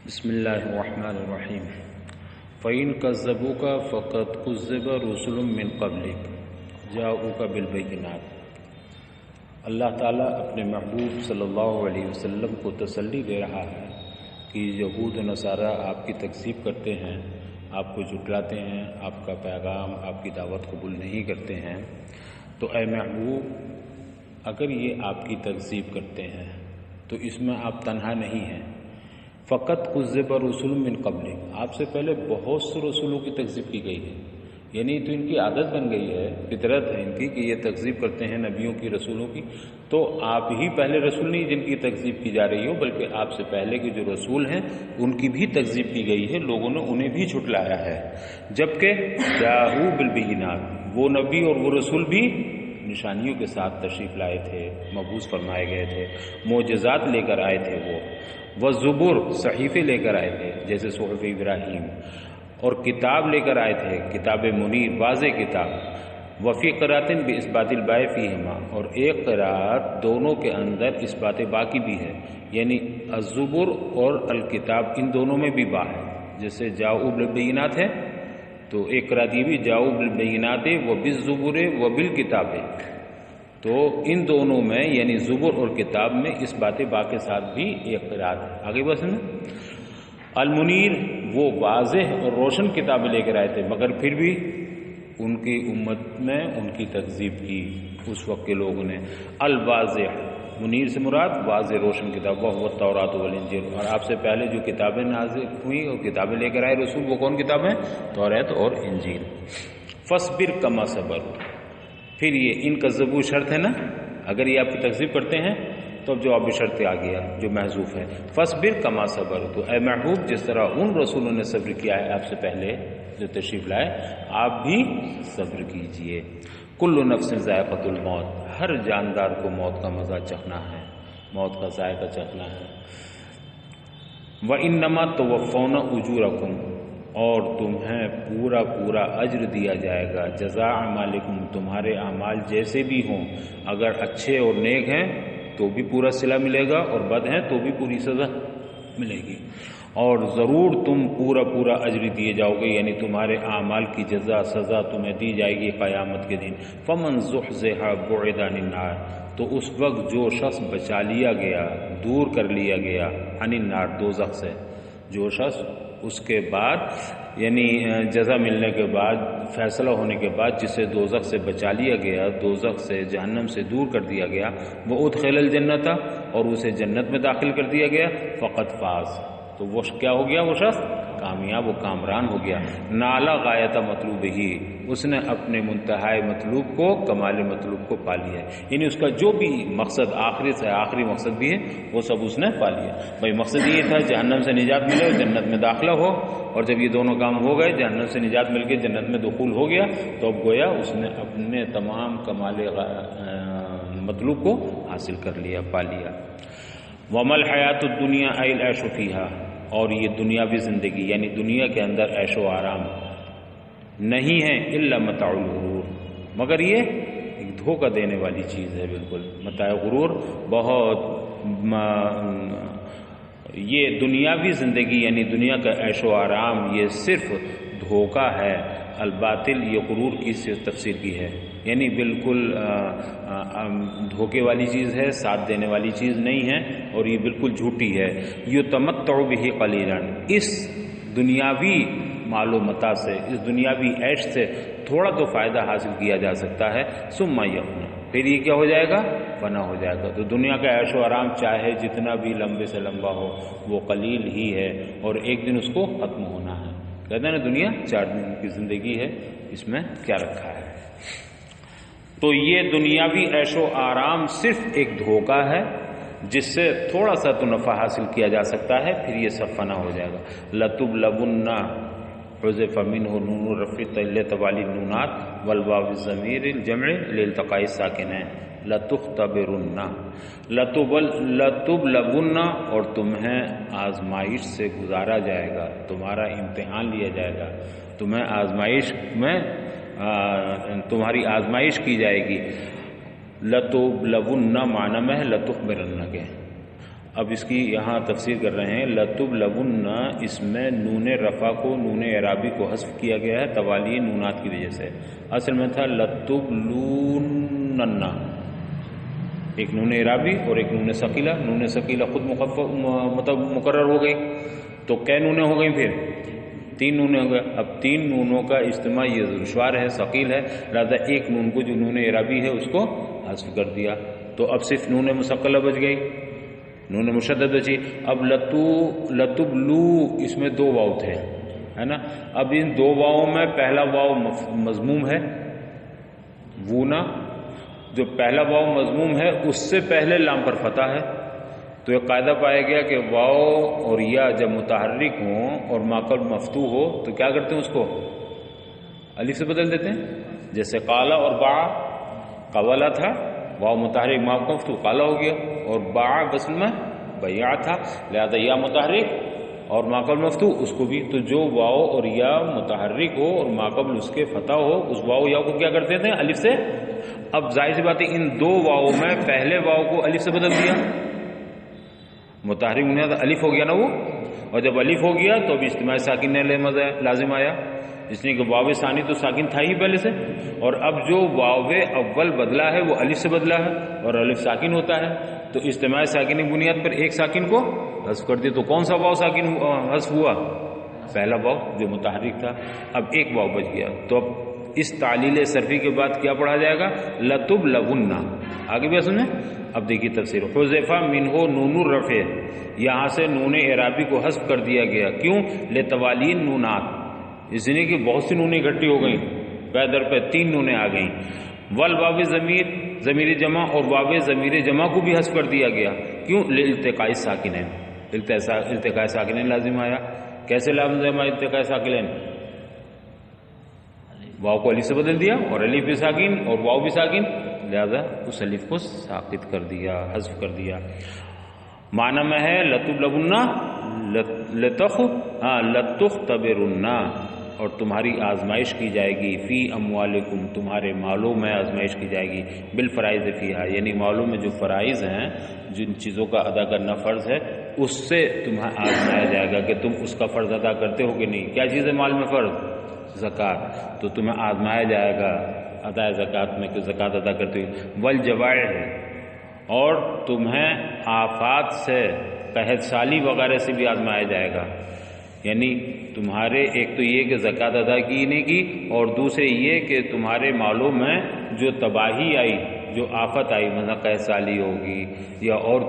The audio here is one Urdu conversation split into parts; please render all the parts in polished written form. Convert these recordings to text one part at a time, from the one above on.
بسم اللہ الرحمن الرحیم فَإِن كَذَّبُوكَ فَقَدْ كُذِّبَ رُسُلٌ مِّن قَبْلِكَ جَاءُوكَ بِالْبَيِّنَاتِ۔ اللہ تعالیٰ اپنے محبوب صلی اللہ علیہ وسلم کو تسلی دے رہا ہے کہ یہود و نصارہ آپ کی تکذیب کرتے ہیں، آپ کو جھٹلاتے ہیں، آپ کا پیغام، آپ کی دعوت قبول نہیں کرتے ہیں، تو اے محبوب اگر یہ آپ کی تکذیب کرتے ہیں تو اس میں آپ تنہا نہیں ہیں۔ فقط کذب رسول من قبل، آپ سے پہلے بہت سے رسولوں کی تکذیب کی گئی ہے، یعنی تو ان کی عادت بن گئی ہے، فطرت ہے ان کی کہ یہ تکذیب کرتے ہیں نبیوں کی، رسولوں کی۔ تو آپ ہی پہلے رسول نہیں جن کی تکذیب کی جا رہی ہو، بلکہ آپ سے پہلے کے جو رسول ہیں ان کی بھی تکذیب کی گئی ہے، لوگوں نے انہیں بھی جھٹلایا ہے۔ جبکہ جاءوا بالبینات، وہ نبی اور وہ رسول بھی نشانیوں کے ساتھ تشریف لائے تھے، مبعوث فرمائے گئے تھے، معجزات لے کر آئے تھے وہ زبور، صحیفے لے کر آئے تھے جیسے صحف ابراہیم، اور کتاب لے کر آئے تھے، کتاب منیر، واضح کتاب۔ وفی قرات باثبات الباء فیہما، اور ایک قرات دونوں کے اندر اثبات باقی بھی ہے، یعنی الزبور اور الکتاب ان دونوں میں بھی با ہے، جیسے جاؤ بالبینات ہے تو ایک قرات یہ بھی جاؤ بالبینات وبالزبور وبالکتاب، تو ان دونوں میں یعنی زبر اور کتاب میں اس بات با کے ساتھ بھی ایک قرات ہے۔ آگے بس نا المنیر، وہ واضح اور روشن کتابیں لے کر آئے تھے، مگر پھر بھی ان کی امت نے ان کی تکذیب کی اس وقت کے لوگوں نے۔ الواضح، منیر سے مراد واضح روشن کتاب، وہ التوراۃ والانجیل، اور آپ سے پہلے جو کتابیں نازل ہوئی اور کتابیں لے کر آئے رسول، وہ کون کتابیں؟ توراۃ اور انجیل۔ فاصبر کما صبر، پھر یہ ان کذبوا شرط ہے نا، اگر یہ آپ کی تکذیب کرتے ہیں تو اب جواب شرط آ گیا جو محذوف ہے، فاصبر کما صبر، تو اے محبوب جس طرح ان رسولوں نے صبر کیا ہے آپ سے پہلے جو تشریف لائے، آپ بھی صبر کیجئے۔ کل نفس ذائقۃ الموت، ہر جاندار کو موت کا مزہ چکھنا ہے، موت کا ذائقہ چکھنا ہے۔ وَإِنَّمَا تُوَفَّوْنَ أُجُورَكُمْ، اور تمہیں پورا پورا اجر دیا جائے گا، جزاء اعمالکم، تمہارے اعمال جیسے بھی ہوں، اگر اچھے اور نیک ہیں تو بھی پورا صلہ ملے گا، اور بد ہیں تو بھی پوری سزا ملے گی، اور ضرور تم پورا پورا اجر دیے جاؤ گے، یعنی تمہارے اعمال کی جزا سزا تمہیں دی جائے گی قیامت کے دن۔ فمن زحزح بعد عن النار، تو اس وقت جو شخص بچا لیا گیا، دور کر لیا گیا، عن النار، دوزخ سے، جو شخص اس کے بعد یعنی جزا ملنے کے بعد، فیصلہ ہونے کے بعد جسے دوزخ سے بچا لیا گیا، دوزخ سے، جہنم سے دور کر دیا گیا، وہ ادخل الجنت، اور اسے جنت میں داخل کر دیا گیا، فقط فاز، تو وہ کیا ہو گیا؟ وہ شخص کامیاب و کامران ہو گیا۔ نالا غایت مطلوب ہی، اس نے اپنے منتہائی مطلوب کو، کمال مطلوب کو پا لیا، یعنی اس کا جو بھی مقصد آخری سے آخری مقصد بھی ہے وہ سب اس نے پا لیا۔ بھائی مقصد یہ تھا جہنم سے نجات ملے اور جنت میں داخلہ ہو، اور جب یہ دونوں کام ہو گئے، جہنم سے نجات مل کے جنت میں دخول ہو گیا، تو اب گویا اس نے اپنے تمام کمال مطلوب کو حاصل کر لیا، پا لیا۔ وَمَا الْحَيَاةُ الدُّنْيَا إِلَّا الْعَيْشُ فِيهَا، اور یہ دنیاوی زندگی یعنی دنیا کے اندر عیش و آرام نہیں ہے، الا متاع الغرور، مگر یہ ایک دھوکہ دینے والی چیز ہے، بالکل متاع غرور، بہت یہ دنیاوی زندگی یعنی دنیا کا عیش و آرام یہ صرف دھوکہ ہے۔ الباطل، یہ غرور کی تفسیر کی ہے، یعنی بالکل دھوکے والی چیز ہے، ساتھ دینے والی چیز نہیں ہے، اور یہ بالکل جھوٹی ہے۔ یتمتع بہ قلیلا، اس دنیاوی مال و متاع سے، اس دنیاوی عیش سے تھوڑا تو فائدہ حاصل کیا جا سکتا ہے، ثم یفنی، پھر یہ کیا ہو جائے گا؟ فنا ہو جائے گا۔ تو دنیا کا عیش و آرام چاہے جتنا بھی لمبے سے لمبا ہو، وہ قلیل ہی ہے، اور ایک دن اس کو ختم ہونا ہے۔ کہتے ہیں نا دنیا 4 دن کی زندگی ہے، اس میں کیا رکھا ہے؟ تو یہ دنیاوی عیش و آرام صرف ایک دھوکہ ہے جس سے تھوڑا سا تو نفع حاصل کیا جا سکتا ہے، پھر یہ سب فنا ہو جائے گا۔ لَتُبْلَوُنَّ، حذف منه نون الرفع تعلیت والی نونات، والواو الضمیر الجمع لالتقاء الساکنین، لَتُخْتَبِرُنَّ، لَتُبْلَوُنَّ، اور تمہیں آزمائش سے گزارا جائے گا، تمہارا امتحان لیا جائے گا، تمہیں آزمائش میں تمہاری آزمائش کی جائے گی۔ لَتُبْلَوُنَّ معنی میں ہے لَتُخْبِرَنَّ کے، اب اس کی یہاں تفسیر کر رہے ہیں لتبلغن، اس میں نون رفع کو نون اعرابی کو حذف کیا گیا ہے توالی نونات کی وجہ سے. اصل میں تھا لتبلونن، ایک نون اعرابی اور ایک نون ثقیلہ. نون ثقیلہ خود مطلب مقرر ہو گئی تو کئے نونیں ہو گئیں؟ پھر 3 نونیں ہو گئے. اب 3 نونوں کا اجتماع یہ دشوار ہے، ثقیل ہے، لہذا ایک نون کو جو نون اعرابی ہے اس کو حذف کر دیا. تو اب صرف نون مثقلہ بچ گئی، نون مشدد بچی. اب لتبلو اس میں 2 واو تھے، ہے نا. اب ان 2 واؤں میں پہلا واو مضموم ہے، وونا، جو پہلا واو مضموم ہے اس سے پہلے لام پر فتح ہے. تو یہ قاعدہ پایا گیا کہ واو اور یا جب متحرک ہوں اور ما قبل مفتوح ہو تو کیا کرتے ہیں؟ اس کو الف سے بدل دیتے ہیں. جیسے قالا اور باع، قوالا تھا، واو متحرک ما قبل مفتوح قالا ہو گیا، اور باع بسم میں بیع تھا، لہذا یا متحرک اور ما قبل مفتوح اس کو بھی. تو جو واو اور یا متحرک ہو اور ما قبل اس کے فتح ہو اس واو یا کو کیا کرتے تھے؟ الف سے. اب ظاہر سی بات ہے ان 2 واؤ میں پہلے واؤ کو الف سے بدل دیا، متحرک بنیاد الف ہو گیا نا وہ، اور جب الف ہو گیا تو اب اجتماع ساکن لازم آیا، اس لیے کہ واو ثانی تو ساکن تھا ہی پہلے سے، اور اب جو واو اول بدلا ہے وہ الف سے بدلا ہے اور الف ساکن ہوتا ہے. تو اجتماع ساکن کی بنیاد پر ایک ساکن کو حذف کر دیا. تو کون سا واو ساکن حذف ہوا؟ پہلا واو جو متحرک تھا. اب ایک واو بچ گیا. تو اب اس تعلیل صرفی کے بعد کیا پڑھا جائے گا؟ لتبلغن. آگے بھی سنیں. اب دیکھیے تفسیر. حذف منہ نون الرفع، یہاں سے نون اعرابی کو حذف کر دیا گیا. کیوں؟ لتوالین نونات، اس لیے کہ بہت سی نونیں اکٹھی ہو گئیں، پے در پہ 3 نونیں آ گئیں. والواو ضمیر، ضمیر جمع، اور واو ضمیر جمع کو بھی حذف کر دیا گیا. کیوں؟ لالتقاء ساکنین، التقاء ساکنین لازم آیا. کیسے لازم آیا التقاء ساکنین؟ واو کو الف سے بدل دیا اور الف بھی ساکن اور واو بھی ساکن، لہذا اس الف کو ساقط کر دیا، حذف کر دیا. معنی میں ہے لتبلغن لتختبرن، اور تمہاری آزمائش کی جائے گی. فی اموالکم، تمہارے مالوں میں آزمائش کی جائے گی. بالفرائض فیہا، یعنی مالوں میں جو فرائض ہیں، جن چیزوں کا ادا کرنا فرض ہے، اس سے تمہیں آزمایا جائے گا کہ تم اس کا فرض ادا کرتے ہو کہ نہیں. کیا چیز ہے مال میں فرض؟ زکوٰۃ. تو تمہیں آزمایا جائے گا ادا زکوٰۃ میں کہ زکوٰۃ ادا کرتے ہو. والجوائع، اور تمہیں آفات سے، قحط سالی وغیرہ سے بھی آزمایا جائے گا. یعنی تمہارے ایک تو یہ کہ زکوٰۃ ادا کی نہیں کی، اور دوسرے یہ کہ تمہارے مالوں میں جو تباہی آئی، جو آفت آئی، مثلا قحط سالی ہوگی یا اور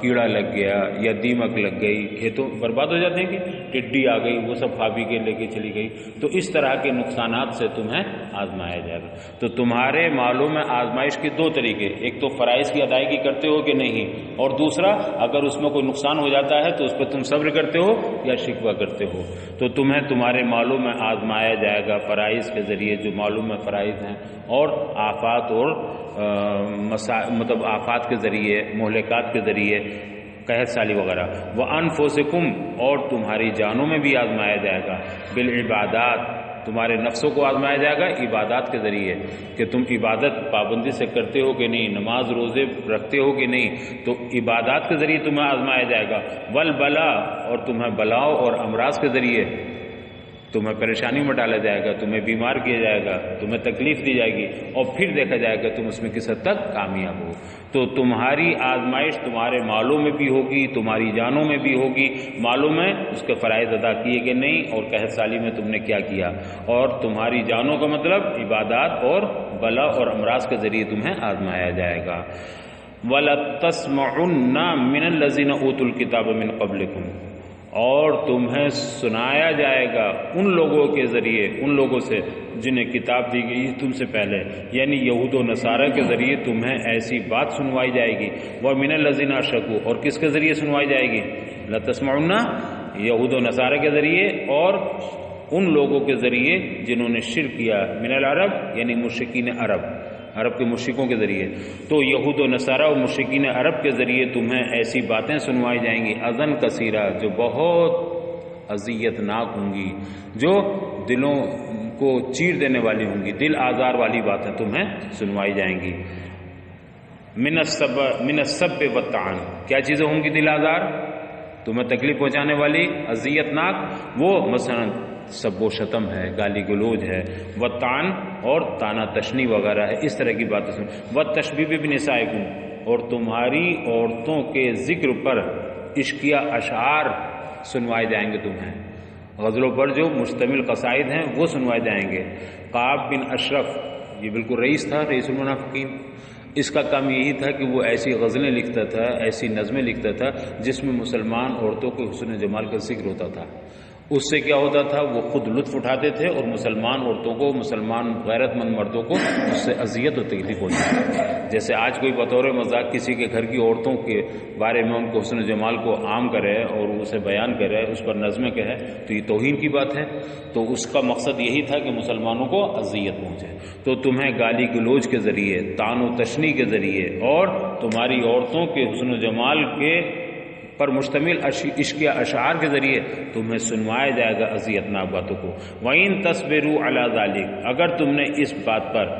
کیڑا لگ گیا یا دیمک لگ گئی، کھیتوں برباد ہو جاتے ہیں کہ ٹڈی آ گئی وہ سب کھا پی کے لے کے چلی گئی. تو اس طرح کے نقصانات سے تمہیں آزمایا جائے گا. تو تمہارے مالوں میں آزمائش کے 2 طریقے، ایک تو فرائض کی ادائیگی کرتے ہو کہ نہیں، اور دوسرا اگر اس میں کوئی نقصان ہو جاتا ہے تو اس پر تم صبر کرتے ہو یا شکوہ کرتے ہو. تو تمہیں تمہارے مالوں میں آزمایا جائے گا فرائض کے ذریعے، جو معلوم میں فرائض ہیں، اور آفات اور مطلب آفات کے ذریعے، مہلکات کے ذریعے، قحط سالی وغیرہ. وَأَنفُسِكُمْ، اور تمہاری جانوں میں بھی آزمایا جائے گا. بالعبادات، تمہارے نفسوں کو آزمایا جائے گا عبادات کے ذریعے کہ تم عبادت پابندی سے کرتے ہو کہ نہیں، نماز روزے رکھتے ہو کہ نہیں. تو عبادات کے ذریعے تمہیں آزمایا جائے گا. والبلا، اور تمہیں بلاؤ اور امراض کے ذریعے تمہیں پریشانی میں ڈالا جائے گا، تمہیں بیمار کیا جائے گا، تمہیں تکلیف دی جائے گی، اور پھر دیکھا جائے گا تم اس میں کس حد تک کامیاب ہو. تو تمہاری آزمائش تمہارے مالوں میں بھی ہوگی، تمہاری جانوں میں بھی ہوگی. مالوں میں اس کے فرائض ادا کیے کہ نہیں، اور قحط سالی میں تم نے کیا کیا. اور تمہاری جانوں کا مطلب عبادات اور بلا اور امراض کے ذریعے تمہیں آزمایا جائے گا. وَلَتَسْمَعُنَّ مِنَ الَّذِينَ أُوتُوا الْكِتَابَ مِنْ قَبْلِكُمْ، اور تمہیں سنایا جائے گا ان لوگوں کے ذریعے، ان لوگوں سے جنہیں کتاب دی گئی تم سے پہلے، یعنی یہود و نصارہ کے ذریعے تمہیں ایسی بات سنوائی جائے گی. وَمِنَ الَّذِينَ أَشْرَكُوا، اور کس کے ذریعے سنوائی جائے گی؟ لَتَسْمَعُنَّ، یہود و نصارہ کے ذریعے اور ان لوگوں کے ذریعے جنہوں نے شرک کیا. من العرب، یعنی مشرکین عرب، عرب کے مشرکوں کے ذریعے. تو یہود و نصارہ و مشرکین عرب کے ذریعے تمہیں ایسی باتیں سنوائی جائیں گی، اذن کثیرہ، جو بہت اذیت ناک ہوں گی، جو دلوں کو چیر دینے والی ہوں گی، دل آزار والی باتیں تمہیں سنوائی جائیں گی. من السب والطعن، کیا چیزیں ہوں گی دل آزار، تمہیں تکلیف پہنچانے والی، اذیت ناک، وہ مثلا سب و شتم ہے، گالی گلوج ہے، والطعن اور تانا تشنی وغیرہ ہے، اس طرح کی باتیں سن، والتشبیب بنسائکم، اور تمہاری عورتوں کے ذکر پر عشقیہ اشعار سنوائے جائیں گے، تمہیں غزلوں پر جو مشتمل قصائد ہیں وہ سنوائے جائیں گے۔ کعب بن اشرف، یہ بالکل رئیس تھا، رئیس المنافقین، اس کا کام یہی تھا کہ وہ ایسی غزلیں لکھتا تھا، ایسی نظمیں لکھتا تھا جس میں مسلمان عورتوں کے حسن جمال کا ذکر ہوتا تھا۔ اس سے کیا ہوتا تھا، وہ خود لطف اٹھاتے تھے اور مسلمان عورتوں کو، مسلمان غیرت مند مردوں کو اس سے اذیت و تکلیف ہوتی تھی۔ جیسے آج کوئی بطور مذاق کسی کے گھر کی عورتوں کے بارے میں ان کو حسن جمال کو عام کرے اور اسے بیان کرے، اس پر نظمیں کہے، تو یہ توہین کی بات ہے۔ تو اس کا مقصد یہی تھا کہ مسلمانوں کو اذیت پہنچے، تو تمہیں گالی گلوچ کے ذریعے، تان و تشنی کے ذریعے اور تمہاری عورتوں کے حسن و جمال کے پر مشتمل عشق اشعار کے ذریعے تمہیں سنوایا جائے گا اذیت ناک باتوں کو۔ وَإِن تَصْبِرُوا عَلَى ذَلِكَ، اگر تم نے اس بات پر،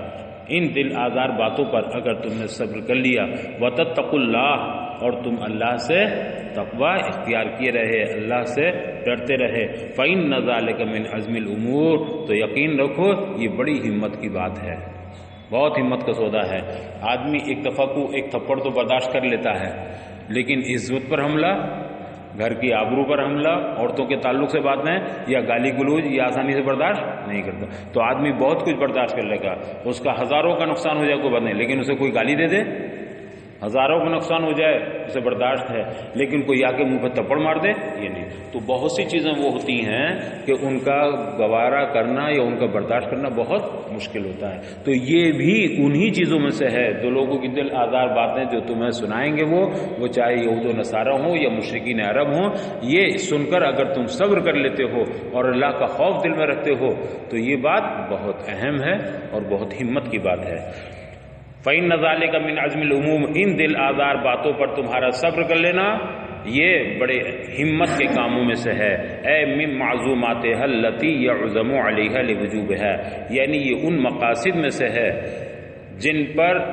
ان دل آزار باتوں پر اگر تم نے صبر کر لیا، وَتَتَّقُوا اللَّهَ، اور تم اللہ سے تقوی اختیار کیے رہے، اللہ سے ڈرتے رہے، فَإِنَّ ذَلِكَ مِنْ عَزْمِ الْأُمُورِ، تو یقین رکھو یہ بڑی ہمت کی بات ہے، بہت ہمت کا سودا ہے۔ آدمی ایک دفعہ کو ایک تھپڑ تو برداشت کر لیتا ہے، لیکن عزت پر حملہ، گھر کی آبرو پر حملہ، عورتوں کے تعلق سے باتیں یا گالی گلوج یہ آسانی سے برداشت نہیں کرتا۔ تو آدمی بہت کچھ برداشت کر لے گا، اس کا ہزاروں کا نقصان ہو جائے کوئی بات نہیں، لیکن اسے کوئی گالی دے دے، ہزاروں کا نقصان ہو جائے اسے برداشت ہے، لیکن کوئی آ کے منہ پہ تھپڑ مار دے یہ نہیں۔ تو بہت سی چیزیں وہ ہوتی ہیں کہ ان کا گوارا کرنا یا ان کا برداشت کرنا بہت مشکل ہوتا ہے۔ تو یہ بھی انہی چیزوں میں سے ہے، جو لوگوں کی دل آزار باتیں جو تمہیں سنائیں گے وہ چاہے یہود و نصارہ ہوں یا مشرکین عرب ہوں، یہ سن کر اگر تم صبر کر لیتے ہو اور اللہ کا خوف دل میں رکھتے ہو تو یہ بات بہت اہم ہے اور بہت ہمت کی بات ہے۔ فَإِنَّ ذَلِكَ مِنْ عَزْمِ الْأُمُورِ، ان دل آزار باتوں پر تمہارا صبر کر لینا یہ بڑے ہمت کے کاموں میں سے ہے۔ اے من معزوماتها التي يعزم عليها لوجوبها، یعنی یہ ان مقاصد میں سے ہے جن پر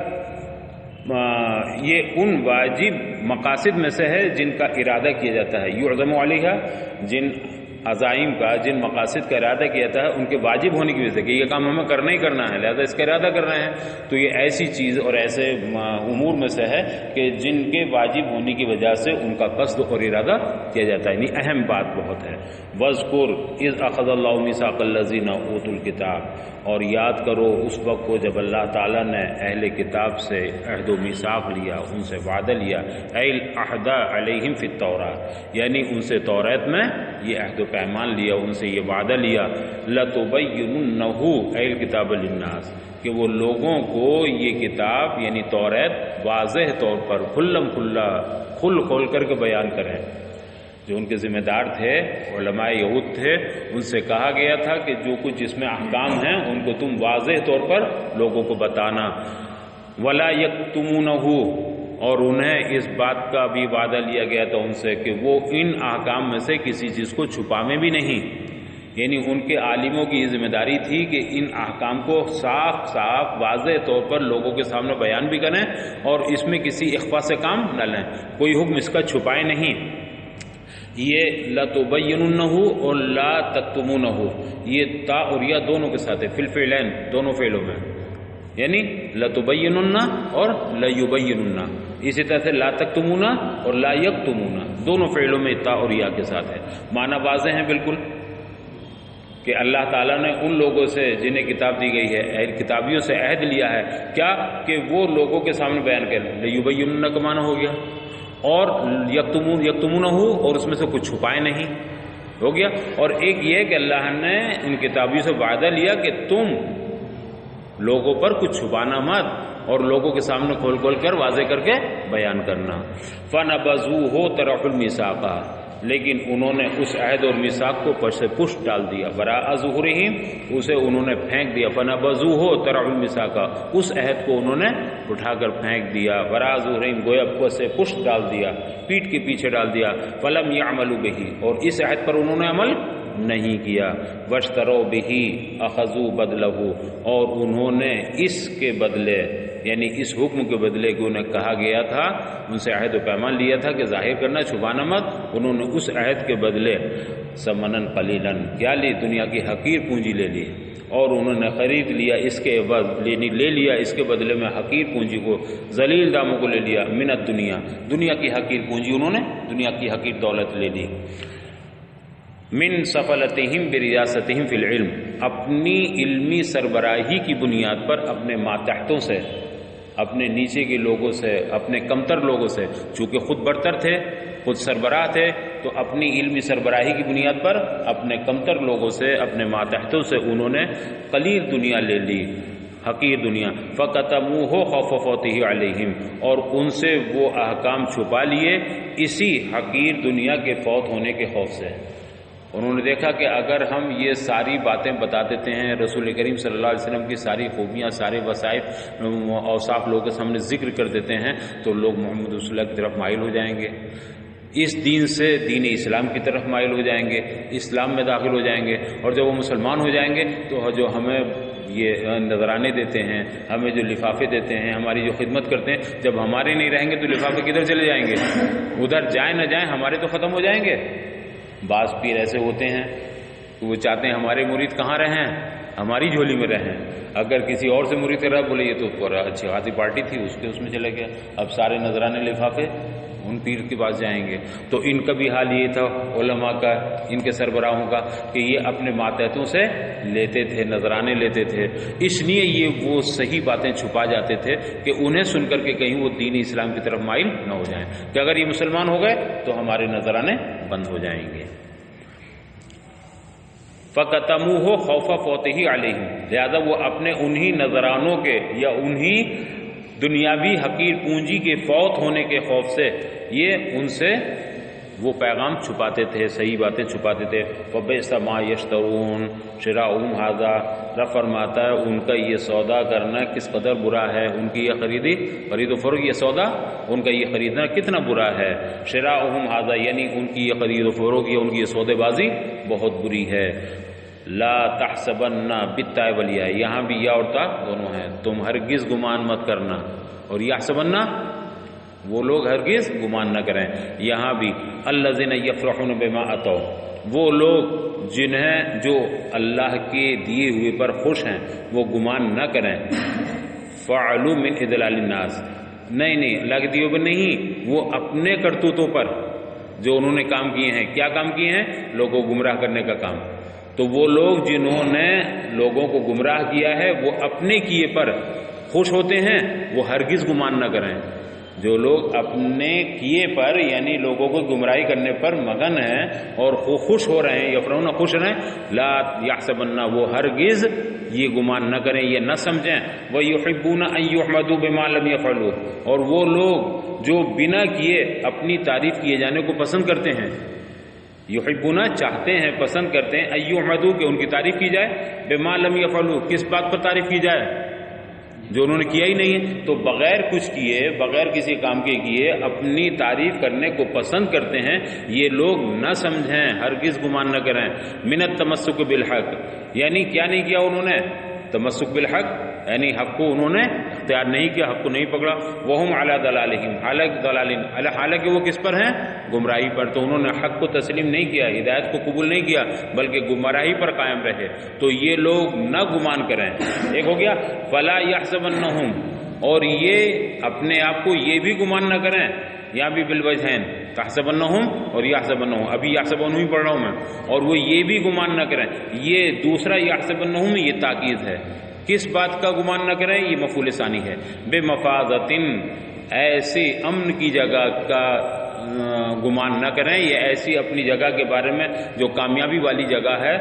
یہ ان واجب مقاصد میں سے ہے جن کا ارادہ کیا جاتا ہے۔ یعزم علیہا، جن عزائم کا، جن مقاصد کا ارادہ کیا جاتا ہے ان کے واجب ہونے کی وجہ سے کہ یہ کام ہمیں کرنا ہی کرنا ہے، لہذا اس کا ارادہ کر رہے ہیں، تو یہ ایسی چیز اور ایسے امور میں سے ہے کہ جن کے واجب ہونے کی وجہ سے ان کا قصد اور ارادہ کیا جاتا ہے، یعنی اہم بات بہت ہے۔ وَاذْكُرْ إِذْ أَخَذَ اللَّهُ مِيثَاقَ الَّذِينَ أُوتُوا الْكِتَابَ، اور یاد کرو اس وقت کو جب اللہ تعالیٰ نے اہل کتاب سے عہد و میثاق لیا، ان سے وعدہ لیا، العہد علیہم فی التوراۃ، یعنی ان سے توریت میں یہ عہد و پیمان لیا، ان سے یہ وعدہ لیا، لَتُبَيِّنُنَّهُ أَيْ الْكِتَابَ لِلنَّاسِ، کہ وہ لوگوں کو یہ کتاب یعنی توریت واضح طور پر کھلم کھلا کھول کر کے بیان کریں۔ جو ان کے ذمہ دار تھے، علماء یہود تھے، ان سے کہا گیا تھا کہ جو کچھ اس میں احکام ہیں ان کو تم واضح طور پر لوگوں کو بتانا۔ وَلَا يَكْتُمُونَهُ، اور انہیں اس بات کا بھی وعدہ لیا گیا تھا ان سے کہ وہ ان احکام میں سے کسی چیز کو چھپاویں بھی نہیں، یعنی ان کے عالموں کی یہ ذمہ داری تھی کہ ان احکام کو صاف واضح طور پر لوگوں کے سامنے بیان بھی کریں اور اس میں کسی اخفاء سے کام نہ لیں، کوئی حکم اس کا چھپائے نہیں۔ یہ لَتُبَيِّنُنَّهُ اور لا تَكْتُمُونَهُ، یہ تا اور یا دونوں کے ساتھ ہے، فی الفعلین، دونوں فعلوں میں، یعنی لَتُبَيِّنُنَّ اور لَيُبَيِّنُنَّ، اسی طرح سے لا تکتمون اور لا یکتمون، دونوں فعلوں میں تا اور یا کے ساتھ ہے۔ معنی واضح ہیں بالکل کہ اللہ تعالیٰ نے ان لوگوں سے جنہیں کتاب دی گئی ہے، اہل کتابیوں سے عہد لیا ہے کیا کہ وہ لوگوں کے سامنے بیان کریں، لیبینن کا معنی ہو گیا، اور یکتمون ہو اور اس میں سے کچھ چھپائے نہیں ہو گیا، اور ایک یہ کہ اللہ نے ان کتابیوں سے وعدہ لیا کہ تم لوگوں پر کچھ چھپانا مت اور لوگوں کے سامنے کھول کر واضح کر کے بیان کرنا۔ فَنَبَذُوهُ تَرَحُ الْمِيثَاقَ، لیکن انہوں نے اس عہد اور میثاق کو پشت ڈال دیا، وَرَاءَ ظُهُورِهِمْ، اسے انہوں نے پھینک دیا، فَنَبَذُوهُ تَرَحُ الْمِيثَاقَ، اس عہد کو انہوں نے اٹھا کر پھینک دیا، وَرَاءَ ظُهُورِهِمْ، گویا سے پشت ڈال دیا، پیٹ کے پیچھے ڈال دیا، فَلَمْ يَعْمَلُوا بِهِ، اور اس عہد پر انہوں نے عمل نہیں کیا، وَاشْتَرَوْا بِهِ أَخَذُوا بَدْلَهُ، اور انہوں نے اس کے بدلے یعنی اس حکم کے بدلے کہ انہیں کہا گیا تھا، ان سے عہد و پیمان لیا تھا کہ ظاہر کرنا، چھپانا مت، انہوں نے اس عہد کے بدلے ثمناً قلیلاً کیا لی؟ دنیا کی حقیر پونجی لے لی، اور انہوں نے خرید لیا اس کے لے لیا اس کے بدلے میں حقیر پونجی کو، ذلیل داموں کو لے لیا، من الدنیا، دنیا کی حقیر پونجی، انہوں نے دنیا کی حقیر دولت لے لی، من سفلتہم بریاستہم فی العلم، اپنی علمی سربراہی کی بنیاد پر اپنے ماتحتوں سے، اپنے نیچے کے لوگوں سے، اپنے کمتر لوگوں سے، چونکہ خود برتر تھے، خود سربراہ تھے، تو اپنی علمی سربراہی کی بنیاد پر اپنے کمتر لوگوں سے، اپنے ماتحتوں سے انہوں نے قلیل دنیا لے لی، حقیر دنیا، فَقَتَمُوهُ خَوْفَ فَوْتِهِ عَلَيْهِمْ، اور ان سے وہ احکام چھپا لیے اسی حقیر دنیا کے فوت ہونے کے خوف سے۔ انہوں نے دیکھا کہ اگر ہم یہ ساری باتیں بتا دیتے ہیں، رسول کریم صلی اللہ علیہ وسلم کی ساری خوبیاں، سارے وصائف اوصاف لوگوں کے سامنے ذکر کر دیتے ہیں تو لوگ محمد رسول اللہ کی طرف مائل ہو جائیں گے، اس دین سے دین اسلام کی طرف مائل ہو جائیں گے، اسلام میں داخل ہو جائیں گے، اور جب وہ مسلمان ہو جائیں گے تو جو ہمیں یہ نذرانے دیتے ہیں، ہمیں جو لفافے دیتے ہیں، ہماری جو خدمت کرتے ہیں، جب ہمارے نہیں رہیں گے تو لفافے کدھر چلے جائیں گے؟ ادھر جائیں نہ جائیں ہمارے تو ختم ہو جائیں گے۔ بعض پیر ایسے ہوتے ہیں کہ وہ چاہتے ہیں ہمارے مرید کہاں رہیں، ہماری جھولی میں رہیں، اگر کسی اور سے مرید کر رہا بولے یہ تو اچھی خاصی پارٹی تھی اس میں چلے گیا، اب سارے نذرانے لفافے ان پیر کے پاس جائیں گے۔ تو ان کا بھی حال یہ تھا علماء کا، ان کے سربراہوں کا، کہ یہ اپنے ماتحتوں سے لیتے تھے، نذرانے لیتے تھے، اس لیے یہ وہ صحیح باتیں چھپا جاتے تھے کہ انہیں سن کر کے کہیں وہ دین اسلام کی طرف مائل نہ ہو جائیں، کہ اگر یہ مسلمان ہو گئے تو ہمارے نذرانے بند ہو جائیں گے۔ فَقَتَمُوهُ خَوْفَ فَوْتِهِ عَلَيْهِمْ، لہذا وہ اپنے انہی نذرانوں کے یا انہی دنیاوی حقیر پونجی کے فوت ہونے کے خوف سے یہ ان سے وہ پیغام چھپاتے تھے، صحیح باتیں چھپاتے تھے۔ فَبِئْسَ مَا يَشْتَرُونَ شِرَاؤُهُمْ هَذَا، رب فرماتا ہے ان کا یہ سودا کرنا کس قدر برا ہے، ان کی یہ خرید و فروخت، یہ سودا ان کا یہ خریدنا کتنا برا ہے۔ شِرَاؤُهُمْ هَذَا یعنی ان کی یہ خرید و فروخت یا ان کی یہ سودے بازی بہت بری ہے۔ لا تحسبن بالتاء والیاء، یہاں بھی یا اور تا دونوں ہیں، تم ہرگز گمان مت کرنا، اور یحسبن وہ لوگ ہرگز گمان نہ کریں، یہاں بھی الذین یفرحون بما اتوا، وہ لوگ جنہیں جو اللہ کے دیے ہوئے پر خوش ہیں وہ گمان نہ کریں۔ فعلوا من اضلال الناس، نہیں اللہ کے دیے پر نہیں، وہ اپنے کرتوتوں پر جو انہوں نے کام کیے ہیں، کیا کام کیے ہیں؟ لوگوں کو گمراہ کرنے کا کام۔ تو وہ لوگ جنہوں نے لوگوں کو گمراہ کیا ہے وہ اپنے کیے پر خوش ہوتے ہیں، وہ ہرگز گمان نہ کریں۔ جو لوگ اپنے کیے پر یعنی لوگوں کو گمراہی کرنے پر مگن ہیں اور خوش ہو رہے ہیں، یفرحون خوش رہیں، لا یحسبن وہ ہرگز یہ گمان نہ کریں، یہ نہ سمجھیں، وَيُحِبُّونَ أَن يُحْمَدُوا بِمَا لَمْ يَفْعَلُوا، اور وہ لوگ جو بنا کیے اپنی تعریف کیے جانے کو پسند کرتے ہیں، یحبون چاہتے ہیں، پسند کرتے ہیں، ایحمدوا کہ ان کی تعریف کی جائے، بما لم یفعلوا کس بات پر تعریف کی جائے؟ جو انہوں نے کیا ہی نہیں ہے، تو بغیر کچھ کیے، بغیر کسی کام کے کیے اپنی تعریف کرنے کو پسند کرتے ہیں، یہ لوگ نہ سمجھیں، ہرگز گمان نہ کریں۔ من التمسک بالحق، یعنی کیا نہیں کیا انہوں نے؟ تمسک بالحق، یعنی حق کو انہوں نے اختیار نہیں کیا، حق کو نہیں پکڑا۔ وہم علی ضلالہم، حالانکہ وہ کس پر ہیں؟ گمراہی پر۔ تو انہوں نے حق کو تسلیم نہیں کیا، ہدایت کو قبول نہیں کیا، بلکہ گمراہی پر قائم رہے۔ تو یہ لوگ نہ گمان کریں۔ ایک ہو گیا فلا یحسبنہم، اور یہ اپنے آپ کو یہ بھی گمان نہ کریں، یہاں بھی بالوجہین، تحسبنہم اور یحسبنہم، ابھی یحسبنہم ہی پڑھ رہا ہوں میں، اور وہ یہ بھی گمان نہ کریں۔ یہ دوسرا یحسبنہم یہ تاکید ہے، کس بات کا گمان نہ کریں؟ یہ مفعول ثانی ہے، بے مفازتن، ایسی امن کی جگہ کا گمان نہ کریں، یہ ایسی اپنی جگہ کے بارے میں جو کامیابی والی جگہ ہے،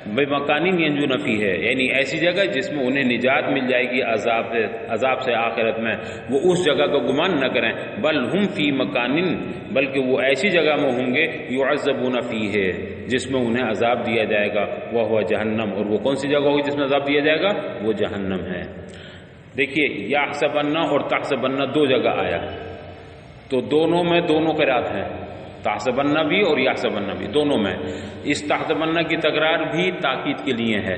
بے مکانین ینجون فیہ ہے، یعنی ایسی جگہ جس میں انہیں نجات مل جائے گی عذاب سے آخرت میں، وہ اس جگہ کا گمان نہ کریں۔ بل ہم فی مکانین، بلکہ وہ ایسی جگہ میں ہوں گے یعذبون فیہ جس میں انہیں عذاب دیا جائے گا، وہو جہنم، اور وہ کون سی جگہ ہوگی جس میں عذاب دیا جائے گا؟ وہ جہنم ہے۔ دیکھیے یحسبن اور تحسبن دو جگہ آیا، تو دونوں میں دونوں قرات ہیں، تحسبن بھی اور یحسبن بھی، دونوں میں۔ اس تحسبن کی تکرار بھی تاکید کے لیے ہے،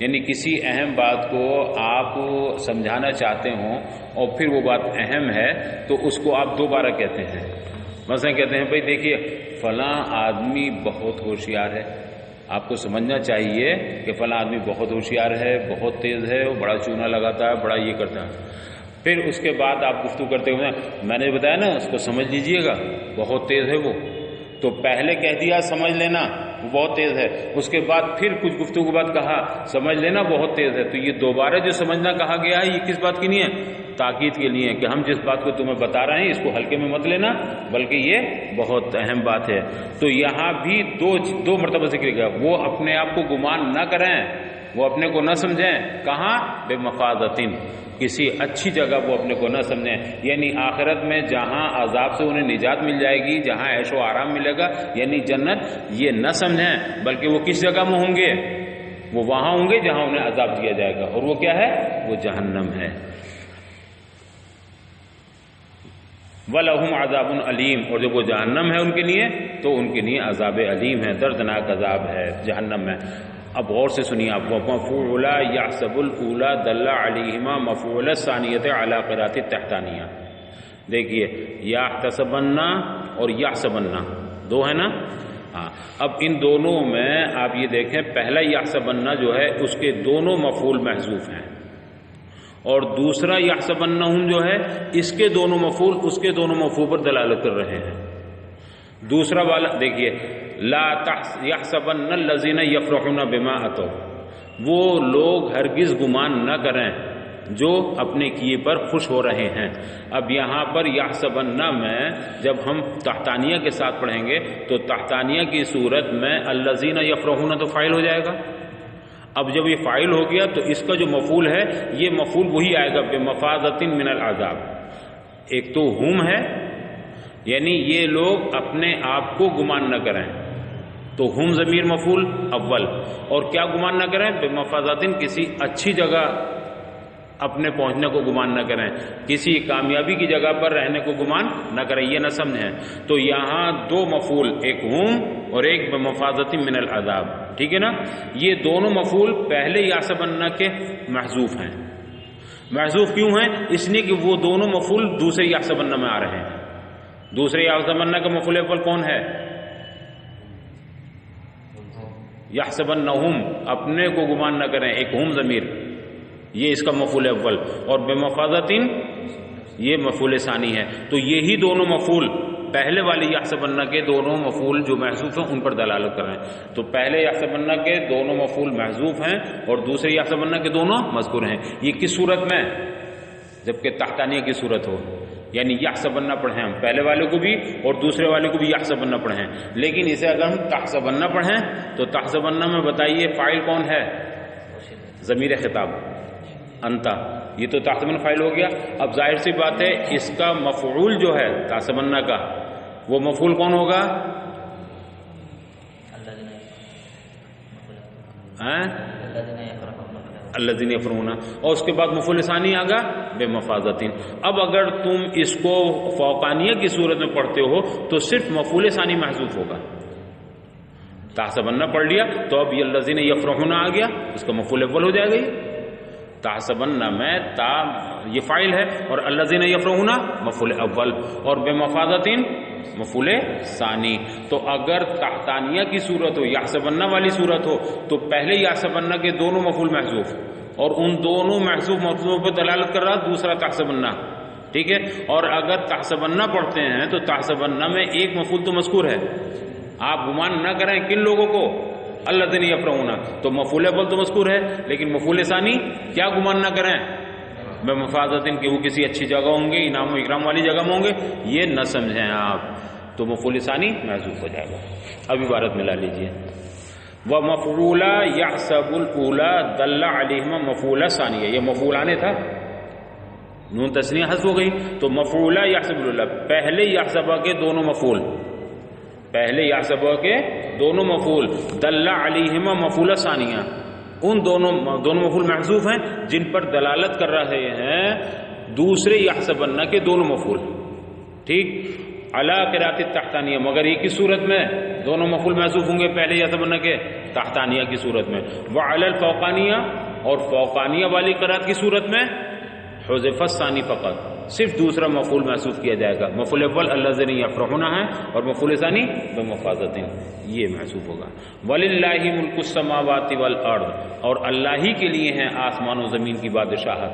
یعنی کسی اہم بات کو آپ سمجھانا چاہتے ہوں اور پھر وہ بات اہم ہے تو اس کو آپ دوبارہ کہتے ہیں. مثلا کہتے ہیں بھائی دیکھیے فلاں آدمی بہت ہوشیار ہے، آپ کو سمجھنا چاہیے کہ فلاں آدمی بہت ہوشیار ہے، بہت تیز ہے، وہ بڑا چونا لگاتا ہے، بڑا یہ کرتا ہے. پھر اس کے بعد آپ گفتگو کرتے ہوئے میں نے بتایا نا اس کو سمجھ لیجئے گا بہت تیز ہے وہ، تو پہلے کہہ دیا سمجھ لینا وہ بہت تیز ہے، اس کے بعد پھر کچھ گفتگو کے بعد کہا سمجھ لینا بہت تیز ہے. تو یہ دوبارہ جو سمجھنا کہا گیا ہے یہ کس بات کی نہیں ہے؟ تاکید کے لیے کہ ہم جس بات کو تمہیں بتا رہے ہیں اس کو ہلکے میں مت لینا بلکہ یہ بہت اہم بات ہے. تو یہاں بھی دو مرتبہ ذکر کیا، وہ اپنے آپ کو گمان نہ کریں، وہ اپنے کو نہ سمجھیں. کہاں؟ بے مفازتن، کسی اچھی جگہ وہ اپنے کو نہ سمجھیں، یعنی آخرت میں جہاں عذاب سے انہیں نجات مل جائے گی، جہاں عیش و آرام ملے گا یعنی جنت، یہ نہ سمجھیں بلکہ وہ کس جگہ میں ہوں گے؟ وہ وہاں ہوں گے جہاں انہیں عذاب دیا جائے گا، اور وہ کیا ہے؟ وہ جہنم ہے. وَلَهُمْ عَذَابٌ عَلِيمٌ، اور جب وہ جہنم ہے ان کے لیے تو ان کے لیے عذاب علیم ہے، دردناک عذاب ہے جہنم میں. اب غور سے سنیے آپ، مفعولا یحسب الاولی دل علیہما مفعول الثانیۃ علی قراءۃ التحتانیہ. دیکھیے یحتسبن اور یحسبن دو ہے نا، ہاں. اب ان دونوں میں آپ یہ دیکھیں پہلا یحسبن جو ہے اس کے دونوں مفعول محذوف ہیں، اور دوسرا یحسبنہم جو ہے اس کے دونوں مفعول اس کے دونوں مفعول پر دلالت کر رہے ہیں. دوسرا والا دیکھیے لا یحسبن الذین یفرحون بما اتوا، وہ لوگ ہرگز گمان نہ کریں جو اپنے کیے پر خوش ہو رہے ہیں. اب یہاں پر یحسبن میں جب ہم تحتانیہ کے ساتھ پڑھیں گے تو تحتانیہ کی صورت میں الذین یفرحون تو فاعل ہو جائے گا. اب جب یہ فاعل ہو گیا تو اس کا جو مفعول ہے یہ مفعول وہی آئے گا بمفازۃ من العذاب. ایک تو ہم ہے یعنی یہ لوگ اپنے آپ کو گمان نہ کریں، تو ہم ضمیر مفعول اول، اور کیا گمان نہ کریں؟ بمفازۃ، کسی اچھی جگہ اپنے پہنچنے کو گمان نہ کریں، کسی کامیابی کی جگہ پر رہنے کو گمان نہ کریں، یہ نہ سمجھیں. تو یہاں دو مفعول، ایک ہم اور ایک بمفازۃ من العذاب، ٹھیک ہے نا. یہ دونوں مفعول پہلے یحسبن کے محذوف ہیں. محذوف کیوں ہیں؟ اس لیے کہ وہ دونوں مفعول دوسرے یحسبن میں آ رہے ہیں. دوسرے یحسبن کا مفعول اول کون ہے؟ یحسبنہم، اپنے کو گمان نہ کریں، ایک ہم ضمیر یہ اس کا مفعول اول، اور بمفازۃ یہ مفعول ثانی ہے. تو یہی دونوں مفعول پہلے والے یحسبن کے دونوں مفعول جو محذوف ہیں ان پر دلالت کر رہے ہیں. تو پہلے یحسبن کے دونوں مفعول محذوف ہیں اور دوسرے یحسبن کے دونوں مذکور ہیں. یہ کس صورت میں؟ جبکہ تحتانیہ کی صورت ہو، یعنی یحسبن پڑھیں ہم پہلے والے کو بھی اور دوسرے والے کو بھی یحسبن پڑھیں. لیکن اسے اگر ہم تحسبن پڑھیں تو تحسبن میں بتائیے فاعل کون ہے؟ ضمیر خطاب انت، یہ تو تحسبن فاعل ہو گیا. اب ظاہر سی بات ہے اس کا مفعول جو ہے تحسبن کا وہ مفعول کون ہوگا؟ الذین یفرحون، اور اس کے بعد مفعول ثانی آگا بمفازۃ. اب اگر تم اس کو فوقانیہ کی صورت میں پڑھتے ہو تو صرف مفعول ثانی محذوف ہوگا. تحسبن پڑھ لیا تو اب یہ الذین یفرحون آ گیا، اس کا مفعول اول ہو جائے گا. تحسبن میں تا یہ فاعل ہے اور الذین یفرحون مفعول اول اور بمفازۃ مفعول ثانی. تو اگر تحتانیہ کی صورت ہو، یحسبن والی صورت ہو، تو پہلے یحسبن کے دونوں مفعول محذوف اور ان دونوں محذوف مفعولوں پر دلالت کر رہا دوسرا تحسبن، ٹھیک ہے. اور اگر تحسبن پڑھتے ہیں تو تحسبن میں ایک مفعول تو مذکور ہے. آپ گمان نہ کریں کن لوگوں کو؟ الذین یفرحون، تو مفعول اول تو مذکور ہے لیکن مفعول ثانی کیا گمان نہ کریں؟ بمفازۃ کہ وہ کسی اچھی جگہ ہوں گے، انعام و اکرام والی جگہ میں ہوں گے، یہ نہ سمجھیں آپ. تو مفعول ثانی محذوف ہو جائے گا. اب عبارت ملا لیجئے ومفعولا یحسب الاولی دل علیہما مفعول ثانیہ، یہ مفعولان تھا، نون تثنیہ حذف ہو گئی. تو مفعولا یحسب الاولی، پہلے یحسب کے دونوں مفعول، پہلے یحسب کے دونوں مفعول دل علیہما مفعول ثانیہ، ان دونوں مفعول محذوف ہیں جن پر دلالت کر رہے ہیں دوسرے یحسبن کے دونوں مفعول، ٹھیک. علی قراءۃ التحتانیہ، مگر یہ کس صورت میں؟ دونوں مفعول محذوف ہوں گے پہلے یتمنى کے تحتانیہ کی صورت میں، وعلی الفوقانیہ اور فوقانیہ والی قرات کی صورت میں حذف الثانی فقط، صرف دوسرا مفعول محذوف کیا جائے گا، مفعول اول الذین یفرحون ہے اور مفعول ثانی بمفازۃ یہ محذوف ہوگا۔ وللہ ملک السماوات والارض اور اللہ ہی کے لیے ہیں آسمان و زمین کی بادشاہت،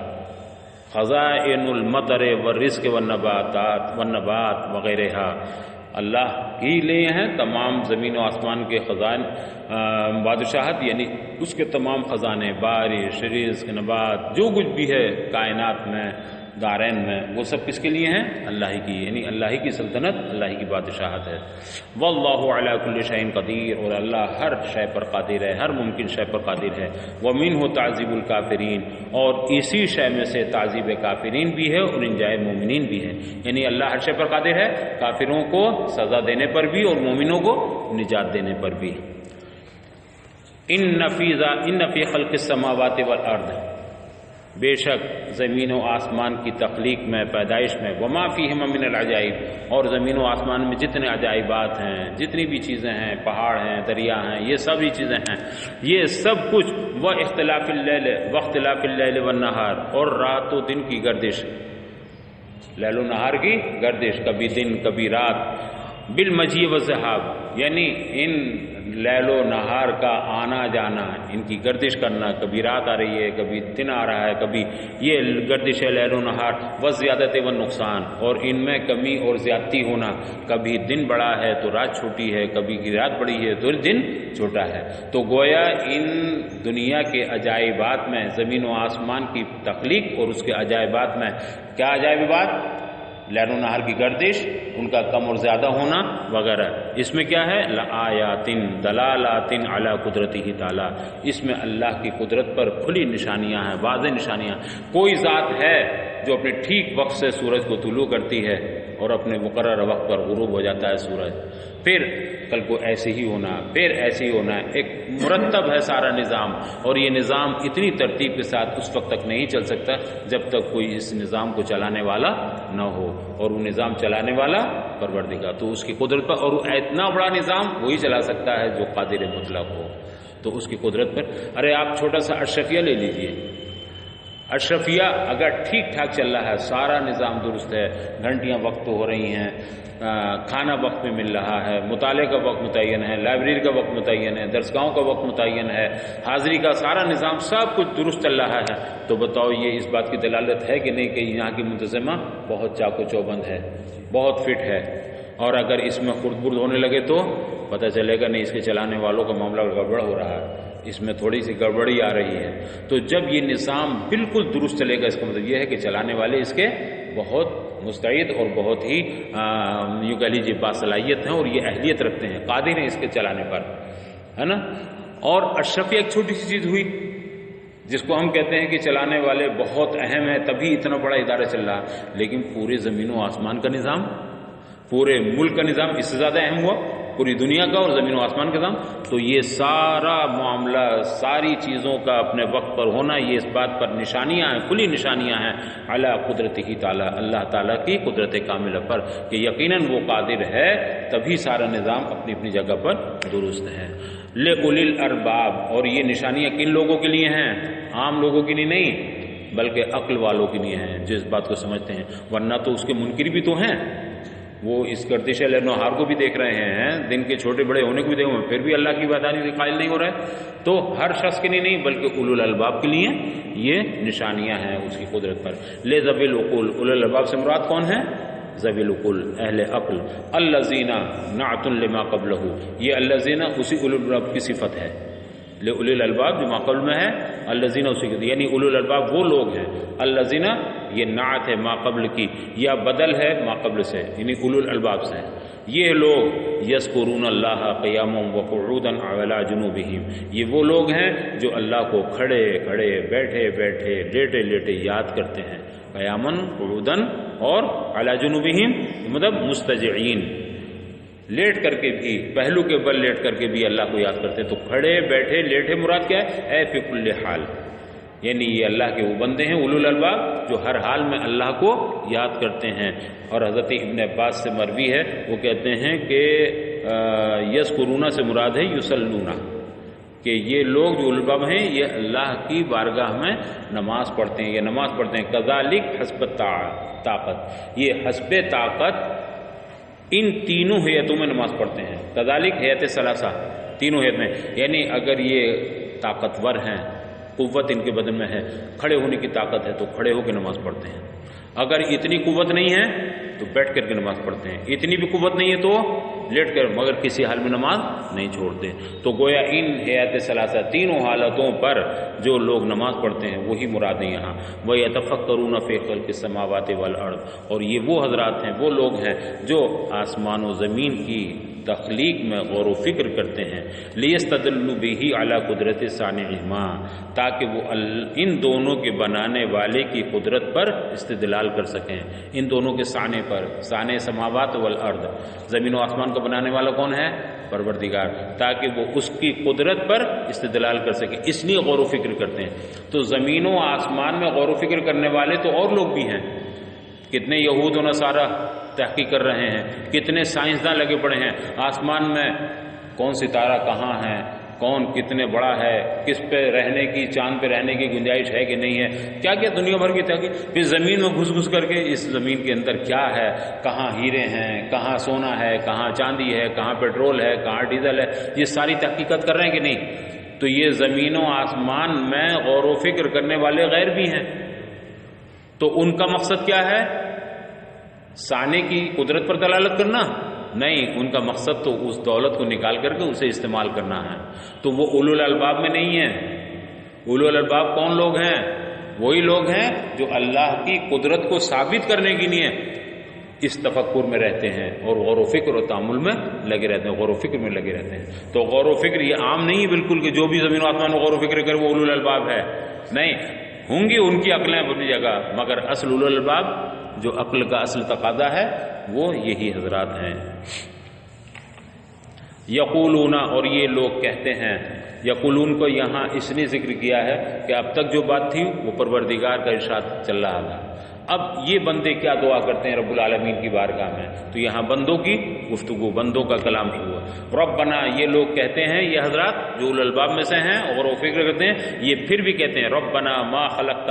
خزائن المطر والرزق والنبات وغیرہ، اللہ ہی لیے ہیں تمام زمین و آسمان کے خزائن بادشاہت، یعنی اس کے تمام خزانے، بارش، رزق، نبات، جو کچھ بھی ہے کائنات میں دارین میں، وہ سب کس کے لیے ہیں؟ اللہ ہی کی، یعنی اللہ ہی کی سلطنت، اللہ ہی کی بادشاہت ہے۔ واللہ علی کل شیء قدیر اور اللہ ہر شے پر قادر ہے، ہر ممکن شے پر قادر ہے۔ ومنہ تعذیب الکافرین اور اسی شے میں سے تعذیب کافرین بھی ہے اور انجائے مومنین بھی ہے، یعنی اللہ ہر شے پر قادر ہے، کافروں کو سزا دینے پر بھی اور مومنوں کو نجات دینے پر بھی۔ ان فی خلق السماوات والارض بے شک زمین و آسمان کی تخلیق میں، پیدائش میں، وما فیہما من العجائب اور زمین و آسمان میں جتنے عجائبات ہیں، جتنی بھی چیزیں ہیں، پہاڑ ہیں، دریا ہیں، یہ سبھی چیزیں ہیں، یہ سب کچھ واختلاف اللیل والنہار اور رات و دن کی گردش، لیل و نہار کی گردش، کبھی دن کبھی رات، بالمجیء والذہاب یعنی ان لیل و نہار کا آنا جانا، ان کی گردش کرنا، کبھی رات آ رہی ہے کبھی دن آ رہا ہے، کبھی یہ گردش ہے لیل و نہار، والزیادت والنقصان اور ان میں کمی اور زیادتی ہونا، کبھی دن بڑا ہے تو رات چھوٹی ہے، کبھی کی رات بڑی ہے تو دن چھوٹا ہے۔ تو گویا ان دنیا کے عجائبات میں، زمین و آسمان کی تخلیق اور اس کے عجائبات میں کیا عجائبات؟ لیل و نہار کی گردش، ان کا کم اور زیادہ ہونا وغیرہ، اس میں کیا ہے؟ لآیات دلالات علی قدرتہ تعالی، اس میں اللہ کی قدرت پر کھلی نشانیاں ہیں، واضح نشانیاں۔ کوئی ذات ہے جو اپنے ٹھیک وقت سے سورج کو طلوع کرتی ہے اور اپنے مقررہ وقت پر غروب ہو جاتا ہے سورج، پھر کل کو ایسے ہی ہونا، پھر ایسے ہی ہونا، ایک مرتب ہے سارا نظام، اور یہ نظام اتنی ترتیب کے ساتھ اس وقت تک نہیں چل سکتا جب تک کوئی اس نظام کو چلانے والا نہ ہو، اور وہ نظام چلانے والا پروردگار، تو اس کی قدرت پر، اور اتنا بڑا نظام وہی چلا سکتا ہے جو قادر مطلق ہو، تو اس کی قدرت پر۔ ارے آپ چھوٹا سا اشرفیہ لے لیجئے، اشرفیہ اگر ٹھیک ٹھاک چل رہا ہے، سارا نظام درست ہے، گھنٹیاں وقت ہو رہی ہیں، کھانا وقت میں مل رہا ہے، مطالعے کا وقت متعین ہے، لائبریری کا وقت متعین ہے، درسگاہوں کا وقت متعین ہے، حاضری کا سارا نظام سب کچھ درست چل رہا ہے، تو بتاؤ یہ اس بات کی دلالت ہے کہ نہیں کہ یہاں کی منتظمہ بہت چاق و چوبند ہے، بہت فٹ ہے، اور اگر اس میں خرد برد ہونے لگے تو پتہ چلے گا نہیں اس کے چلانے والوں کا معاملہ گڑبڑ ہو رہا ہے، اس میں تھوڑی سی گڑبڑی آ رہی ہے۔ تو جب یہ نظام بالکل درست چلے گا، اس کا مطلب یہ ہے کہ چلانے والے اس کے بہت مستعد اور بہت ہی یوں کہہ لیجیے باصلاحیت ہیں، اور یہ اہلیت رکھتے ہیں، قادر ہیں اس کے چلانے پر، ہے نا۔ اور اشرفیہ ایک چھوٹی سی چیز ہوئی جس کو ہم کہتے ہیں کہ چلانے والے بہت اہم ہیں، تبھی اتنا بڑا ادارہ چل رہا، لیکن پورے زمین و آسمان کا نظام، پورے ملک کا نظام اس سے زیادہ اہم ہوا، پوری دنیا کا اور زمین و آسمان کا نظام۔ تو یہ سارا معاملہ، ساری چیزوں کا اپنے وقت پر ہونا، یہ اس بات پر نشانیاں ہیں، کھلی نشانیاں ہیں علی قدرتہ تعالی، اللہ تعالیٰ کی قدرت کاملہ پر، کہ یقیناً وہ قادر ہے، تبھی سارا نظام اپنی اپنی جگہ پر درست ہے۔ لِأُولِي الْأَلْبَابِ اور یہ نشانیاں کن لوگوں کے لیے ہیں؟ عام لوگوں کے لیے نہیں، بلکہ عقل والوں کے لیے ہیں، جو اس بات کو سمجھتے ہیں، ورنہ تو اس کے منکر بھی تو ہیں، وہ اس گردش لیل و نہار کو بھی دیکھ رہے ہیں، دن کے چھوٹے بڑے ہونے کو بھی دیکھ رہے ہیں، پھر بھی اللہ کی وحدانیت کے قائل نہیں ہو رہے۔ تو ہر شخص کے لیے نہیں، بلکہ اولو الالباب کے لیے یہ نشانیاں ہیں اس کی قدرت پر۔ لے ذوی العقول، اولو الالباب سے مراد کون ہے؟ ذوی العقول، اہل عقل۔ الذین نعت لما قبلہ، یہ الذین اسی اولو الالباب کی صفت ہے، لأولی الالباب جو ما قبل میں ہے، الذین اسی کے، یعنی اولو الالباب وہ لوگ ہیں، الذین یہ نعت ہے ما قبل کی، یا بدل ہے ما قبل سے، یعنی اولو الالباب سے، یہ لوگ یذکرون اللہ قیاما وقعودا علی جنوبہم، یہ وہ لوگ ہیں جو اللہ کو کھڑے کھڑے، بیٹھے بیٹھے، لیٹے لیٹے یاد کرتے ہیں، قیاما قعودا اور علی جنوبہم مطلب مستجعین، لیٹ کر کے بھی، پہلو کے بل لیٹ کر کے بھی اللہ کو یاد کرتے ہیں۔ تو کھڑے بیٹھے لیٹے مراد کیا ہے؟ اے فی کل حال، یعنی یہ اللہ کے وہ بندے ہیں اولو الالباب جو ہر حال میں اللہ کو یاد کرتے ہیں۔ اور حضرت ابن عباس سے مروی ہے، وہ کہتے ہیں کہ یذکرون سے مراد ہے یصلون، کہ یہ لوگ جو الباب ہیں یہ اللہ کی بارگاہ میں نماز پڑھتے ہیں، یہ نماز پڑھتے ہیں۔ کذالک حسب طاقت، یہ حسب طاقت ان تینوں ہیئتوں میں نماز پڑھتے ہیں۔ کذالک ہیئت ثلاثہ، تینوں ہیئت میں، یعنی اگر یہ طاقتور ہیں، قوت ان کے بدن میں ہے، کھڑے ہونے کی طاقت ہے تو کھڑے ہو کے نماز پڑھتے ہیں، اگر اتنی قوت نہیں ہے تو بیٹھ کر کے نماز پڑھتے ہیں، اتنی بھی قوت نہیں ہے تو لیٹ کر، مگر کسی حال میں نماز نہیں چھوڑتے۔ تو گویا ان ہیئت ثلاثہ، تینوں حالتوں پر جو لوگ نماز پڑھتے ہیں وہی مراد ہیں یہاں۔ وَيَتَفَكَّرُونَ فِي خَلْقِ السَّمَاوَاتِ وَالْأَرْضِ، اور یہ وہ حضرات ہیں، وہ لوگ ہیں جو آسمان و زمین کی تخلیق میں غور و فکر کرتے ہیں۔ لِيَسْتَدِلُّوا بِهِ عَلَى قُدْرَتِ صَانِعِهِمَا، تاکہ وہ ان دونوں کے بنانے والے کی قدرت پر استدلال کر سکیں، ان دونوں کے صانع پر، صانع سماوات والارض، زمین و آسمان کا بنانے والا کون ہے؟ پروردگار، تاکہ وہ اس کی قدرت پر استدلال کر سکیں، اس لیے غور و فکر کرتے ہیں۔ تو زمین و آسمان میں غور و فکر کرنے والے تو اور لوگ بھی ہیں، کتنے یہود و نصارہ تحقیق کر رہے ہیں، کتنے سائنسداں لگے پڑے ہیں، آسمان میں کون ستارہ کہاں ہے، کون کتنے بڑا ہے، کس پہ رہنے کی، چاند پہ رہنے کی گنجائش ہے کہ نہیں ہے، کیا کیا دنیا بھر کی تحقیق۔ پھر زمین میں گھس گھس کر کے اس زمین کے اندر کیا ہے، کہاں ہیرے ہیں، کہاں سونا ہے، کہاں چاندی ہے، کہاں پیٹرول ہے، کہاں ڈیزل ہے، یہ ساری تحقیقات کر رہے ہیں کہ نہیں؟ تو یہ زمین و آسمان میں غور و فکر کرنے والے غیر بھی ہیں، تو ان کا مقصد کیا ہے؟ صانع کی قدرت پر دلالت کرنا نہیں، ان کا مقصد تو اس دولت کو نکال کر کے اسے استعمال کرنا ہے۔ تو وہ اولو الالباب میں نہیں ہیں۔ اولو الالباب کون لوگ ہیں؟ وہی لوگ ہیں جو اللہ کی قدرت کو ثابت کرنے کے لیے اس تفکر میں رہتے ہیں اور غور و فکر و تأمل میں لگے رہتے ہیں، غور و فکر میں لگے رہتے ہیں۔ تو غور و فکر یہ عام نہیں بالکل کہ جو بھی زمین و آسمان میں غور و فکر کرے وہ اولو الالباب ہے، نہیں، ہوں گی ان کی عقلیں اپنی جگہ، مگر اصل اولو الالباب جو عقل کا اصل تقاضا ہے وہ یہی حضرات ہیں۔ یقولون، اور یہ لوگ کہتے ہیں، یقولون کو یہاں اس لیے ذکر کیا ہے کہ اب تک جو بات تھی وہ پروردگار کا ارشاد چل رہا تھا، اب یہ بندے کیا دعا کرتے ہیں رب العالمین کی بارگاہ میں، تو یہاں بندوں کی گفتگو، بندوں کا کلام شروع ہوا۔ ربنا، یہ لوگ کہتے ہیں، یہ حضرات جو اولو الالباب میں سے ہیں اور وہ فکر کرتے ہیں، یہ پھر بھی کہتے ہیں ربنا ما خلقت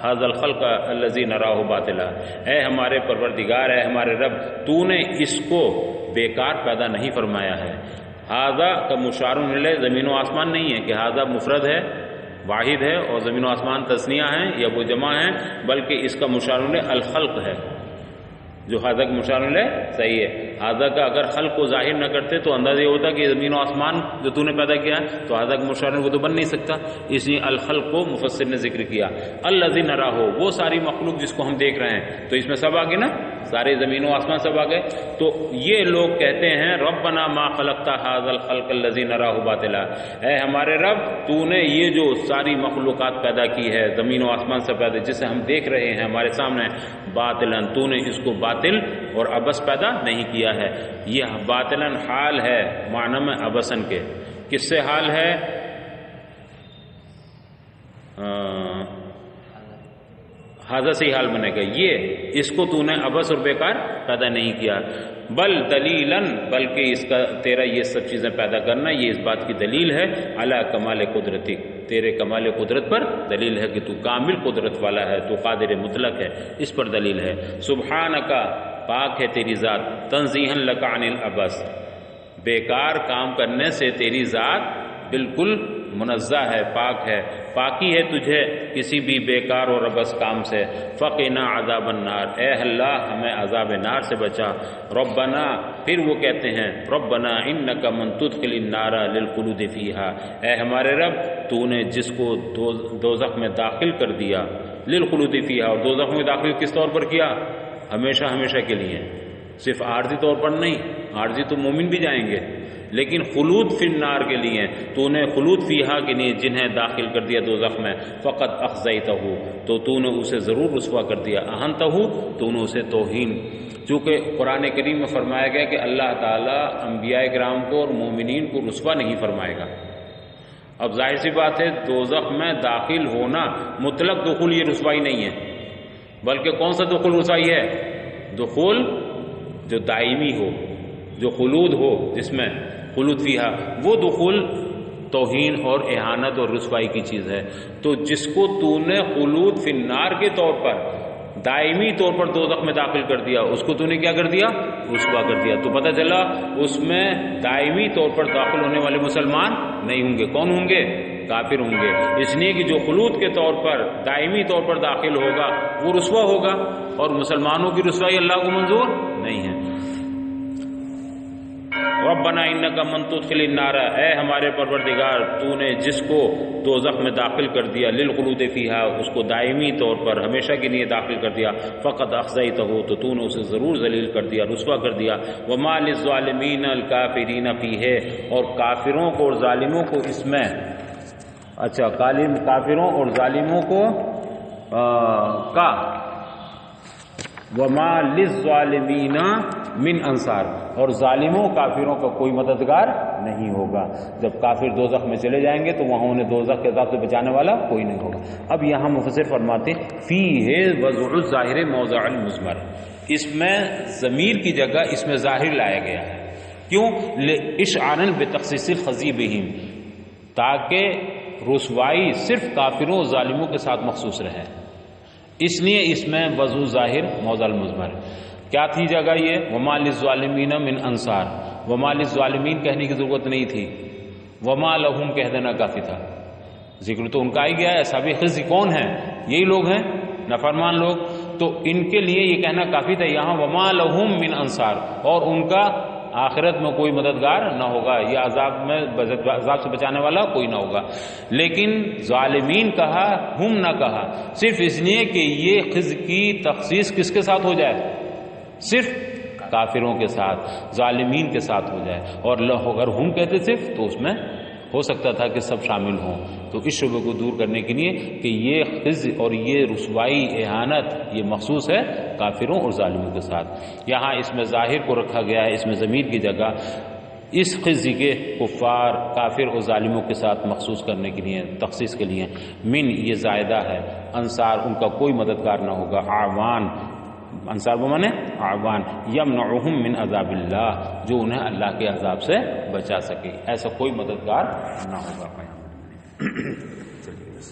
هذا الخلق الذي نراه باطلا، اے ہمارے پروردگار، اے ہمارے رب، تو نے اس کو بیکار پیدا نہیں فرمایا ہے۔ ھذا کا مشار الیہ زمین و آسمان نہیں ہے کہ ھذا مفرد ہے، واحد ہے، اور زمین و آسمان تثنیہ ہیں یا وہ جمع ہیں، بلکہ اس کا مشار الیہ الخلق ہے، جو ھذا کا مشار الیہ صحیح ہے۔ ھذا کا اگر خلق کو ظاہر نہ کرتے تو اندازہ یہ ہوتا کہ زمین و آسمان جو تو نے پیدا کیا ہے، تو ھذا کا مشار وہ تو بن نہیں سکتا، اس لیے الخلق کو مفسر نے ذکر کیا۔ الذی نراہ، وہ ساری مخلوق جس کو ہم دیکھ رہے ہیں، تو اس میں سب آگے نا، سارے زمین و آسمان سب آگئے۔ تو یہ لوگ کہتے ہیں ربنا ما خلقت ھذا الخلق الذی نراہ باطلا، اے ہمارے رب، تو نے یہ جو ساری مخلوقات پیدا کی ہے، زمین و آسمان سے پیدا، جسے ہم دیکھ رہے ہیں ہمارے سامنے، باطلا، تو نے اس کو باطل اور عبث پیدا نہیں کیا ہے۔ یہ باطلا حال ہے معنی میں عبثن کے، کس سے حال ہے؟ ھذا سے حال بنے گا، یہ اس کو تو نے عبث اور بیکار پیدا نہیں کیا، بل دلیلاً، بلکہ اس کا تیرا یہ سب چیزیں پیدا کرنا یہ اس بات کی دلیل ہے، علی کمال قدرتی، تیرے کمال قدرت پر دلیل ہے کہ تو کامل قدرت والا ہے، تو قادر مطلق ہے، اس پر دلیل ہے۔ سبحانک، پاک ہے تیری ذات، تنزیہا لک عن العبث، بیکار کام کرنے سے تیری ذات بالکل منزہ ہے، پاک ہے، پاکی ہے تجھے کسی بھی بیکار اور عبث کام سے۔ فقنا عذاب النار، اے اللہ ہمیں عذاب نار سے بچا۔ ربنا، پھر وہ کہتے ہیں ربنا انک من تدخل النار للخلود فیہا، اے ہمارے رب، تو نے جس کو دوزخ میں داخل کر دیا، للخلود فیہا، اور دوزخ میں داخل کس طور پر کیا؟ ہمیشہ ہمیشہ کے لیے، صرف عارضی طور پر نہیں، عارضی تو مومن بھی جائیں گے، لیکن خلود فی النار کے لیے، تو نے خلود فیہا کے لیے جنہیں داخل کر دیا دوزخ میں، فقط اخزیتہ، تو نے اسے ضرور رسوا کر دیا، اہنتہ، تو نے اسے توہین، چونکہ قرآن کریم میں فرمایا گیا کہ اللہ تعالیٰ انبیاء کرام کو اور مومنین کو رسوا نہیں فرمائے گا۔ اب ظاہر سی بات ہے دوزخ میں داخل ہونا مطلق دخول یہ رسوائی نہیں ہے، بلکہ کون سا دخول رسوائی ہے؟ دخول جو دائمی ہو، جو خلود ہو جس میں خلود فیہا، وہ دخول توہین اور اہانت اور رسوائی کی چیز ہے۔ تو جس کو تو نے خلود فی النار کے طور پر دائمی طور پر دوزخ میں داخل کر دیا، اس کو تو نے کیا کر دیا؟ رسوا کر دیا۔ تو پتہ چلا اس میں دائمی طور پر داخل ہونے والے مسلمان نہیں ہوں گے۔ کون ہوں گے؟ کافر ہوں گے، اس لیے کہ جو خلود کے طور پر دائمی طور پر داخل ہوگا وہ رسوا ہوگا، اور مسلمانوں کی رسوائی اللہ کو منظور نہیں ہے۔ ربنا انک من تدخل النار، اے ہمارے پروردگار تو نے جس کو دوزخ میں داخل کر دیا، للخلود فیہا، اس کو دائمی طور پر ہمیشہ کے لیے داخل کر دیا، فقد اخزیتہ، تو نے اسے ضرور ذلیل کر دیا، رسوا کر دیا۔ وما للظالمین الکافرین فیہ، اور کافروں کو اور ظالموں کو اس میں، اچھا کافروں اور ظالموں کو کا وما للظالمین من انصار، اور ظالموں کافروں کا کوئی مددگار نہیں ہوگا۔ جب کافر دوزخ میں چلے جائیں گے تو وہاں انہیں دوزخ کے عذاب سے بچانے والا کوئی نہیں ہوگا۔ اب یہاں مفسر فرماتے فیہ وضع الظاہر موضع المضمر، اس میں ضمیر کی جگہ اس میں ظاہر لایا گیا ہے۔ کیوں؟ اشعارا بتخصیص الخزی بہم، تاکہ رسوائی صرف کافروں اور ظالموں کے ساتھ مخصوص رہے، اس لیے اس میں وضع ظاہر موضع المضمر۔ کیا تھی جگہ یہ؟ وما للظالمین من انصار، وما للظالمین کہنے کی ضرورت نہیں تھی، وما لہم کہہ دینا کافی تھا، ذکر تو ان کا ہی گیا ہے۔ اصحاب خزی کون ہیں؟ یہی لوگ ہیں، نافرمان لوگ، تو ان کے لیے یہ کہنا کافی تھا۔ یہاں وما لہم من انصار، اور ان کا آخرت میں کوئی مددگار نہ ہوگا، یہ عذاب سے بچانے والا کوئی نہ ہوگا۔ لیکن ظالمین کہا، ہم نہ کہا، صرف اس لیے کہ یہ خزی کی تخصیص کس کے ساتھ ہو جائے؟ صرف کافروں کے ساتھ، ظالمین کے ساتھ ہو جائے، اور اگر ہم کہتے صرف تو اس میں ہو سکتا تھا کہ سب شامل ہوں۔ تو اس شبہ کو دور کرنے کے لیے کہ یہ خزی اور یہ رسوائی اہانت یہ مخصوص ہے کافروں اور ظالموں کے ساتھ، یہاں اس میں ظاہر کو رکھا گیا ہے، اس میں ضمیر کی جگہ اس خزی کے کفار، کافر اور ظالموں کے ساتھ مخصوص کرنے کے لیے، تخصیص کے لیے۔ من یہ زائدہ ہے، انصار ان کا کوئی مددگار نہ ہوگا، اعوان انصار بمانے اعوان، یمنعہم من عذاب اللہ، جو انہیں اللہ کے عذاب سے بچا سکے، ایسا کوئی مددگار نہ ہوگا۔ چلیے بس۔